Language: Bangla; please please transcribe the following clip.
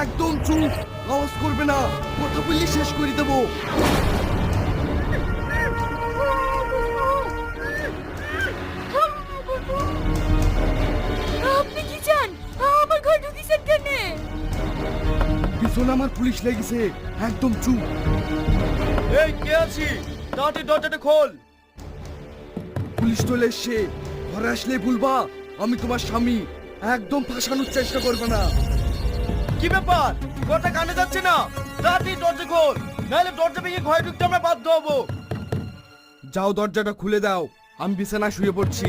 একদম চুপ, আওয়াজ করবে না, কথা বললে শেষ করে দেবো। আপনি কি চান? আমার ঘর ঢুকিয়েছেন কেন? পিছনে আমার পুলিশ লেগেছে, একদম চুপ। এই কে আছি? তাড়াতাড়ি দরজাটা খোল। পুলিশ চলে এসছে, ঘরে আসলে বলবা আমি তোমার স্বামী। একদম ফাঁসানোর চেষ্টা করবে না। কি ব্যাপার? কথা কানে যাচ্ছে না? তাড়াতাড়ি দরজা খোল, নাহলে দরজা ভেঙে ঘরে ঢুকতে আমরা বাধ্য হবো। যাও দরজাটা খুলে দাও, আমি বিছানায় শুয়ে পড়ছি।